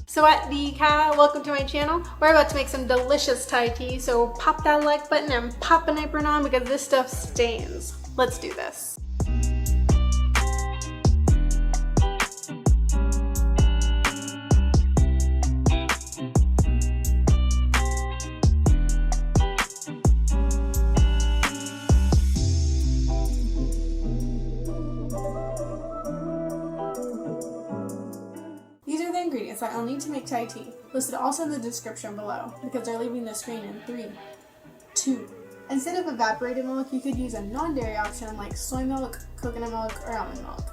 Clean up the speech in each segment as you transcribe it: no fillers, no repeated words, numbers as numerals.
Sawadee-ka, welcome to my channel. We're about to make some delicious Thai tea, so pop that like button and pop an apron on because this stuff stains. Let's do this. These are the ingredients that I'll need to make Thai tea, listed also in the description below, because they're leaving the screen in 3, 2. Instead of evaporated milk, you could use a non-dairy option like soy milk, coconut milk, or almond milk.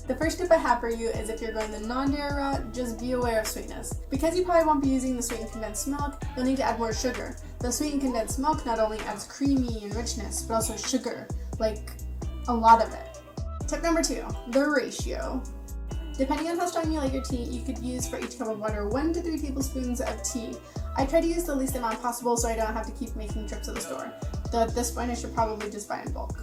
The first tip I have for you is if you're going the non-dairy route, just be aware of sweetness. Because you probably won't be using the sweetened condensed milk, you'll need to add more sugar. The sweetened condensed milk not only adds creamy and richness, but also sugar, like a lot of it. Tip number 2, the ratio. Depending on how strong you like your tea, you could use for each cup of water 1 to 3 tablespoons of tea. I try to use the least amount possible so I don't have to keep making trips to the store, though at this point I should probably just buy in bulk.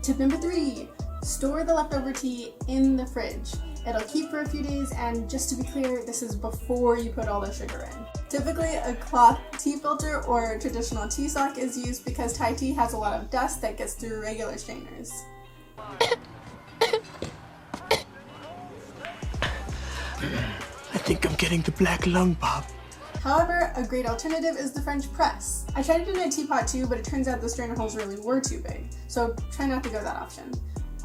Tip number 3, store the leftover tea in the fridge. It'll keep for a few days, and just to be clear, this is before you put all the sugar in. Typically a cloth tea filter or traditional tea sock is used because Thai tea has a lot of dust that gets through regular strainers. I think I'm getting the black lung, Bob. However, a great alternative is the French press. I tried it in a teapot too, but it turns out the strainer holes really were too big, so try not to go that option.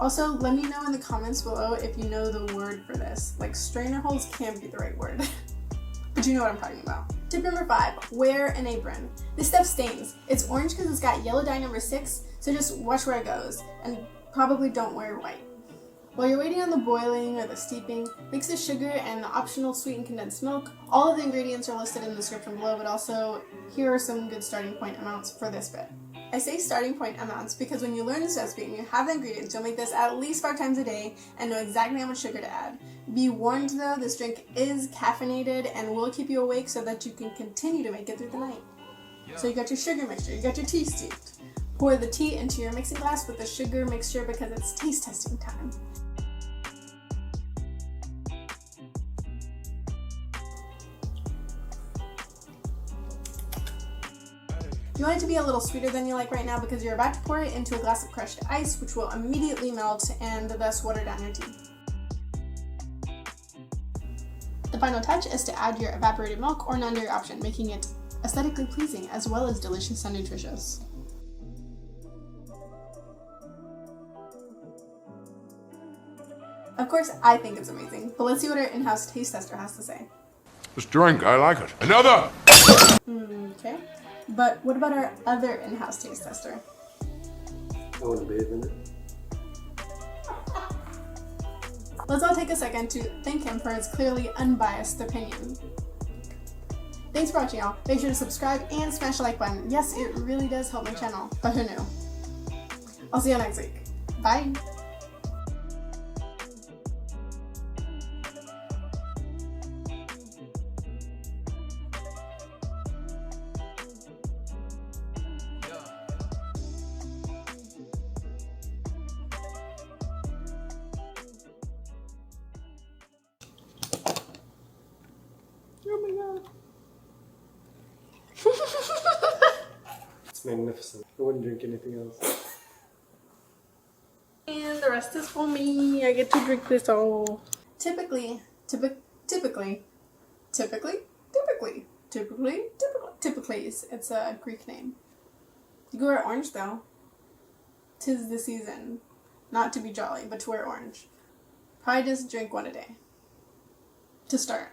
Also, let me know in the comments below if you know the word for this. Like, strainer holes can't be the right word, but you know what I'm talking about. Tip number 5, wear an apron. This stuff stains. It's orange because it's got yellow dye number 6, so just watch where it goes, and probably don't wear white. While you're waiting on the boiling or the steeping, mix the sugar and the optional sweetened condensed milk. All of the ingredients are listed in the description below, but also here are some good starting point amounts for this bit. I say starting point amounts because when you learn this recipe and you have the ingredients, you'll make this at least 5 times a day and know exactly how much sugar to add. Be warned though, this drink is caffeinated and will keep you awake so that you can continue to make it through the night. So you got your sugar mixture, you got your tea steeped. Pour the tea into your mixing glass with the sugar mixture because it's taste testing time. You want it to be a little sweeter than you like right now because you're about to pour it into a glass of crushed ice, which will immediately melt and thus water down your tea. The final touch is to add your evaporated milk or non-dairy option, making it aesthetically pleasing as well as delicious and nutritious. Of course, I think it's amazing, but let's see what our in-house taste tester has to say. This drink, I like it. Another! Okay. But what about our other in-house taste tester? I want to bathe in it. Let's all take a second to thank him for his clearly unbiased opinion. Thanks for watching, y'all. Make sure to subscribe and smash the like button. Yes, it really does help my channel, but who knew? I'll see you next week. Bye! Oh my god. It's magnificent. I wouldn't drink anything else. And the rest is for me. I get to drink this all. Typically, it's a Greek name. You can wear orange though. 'Tis the season. Not to be jolly, but to wear orange. Probably just drink 1 a day. To start.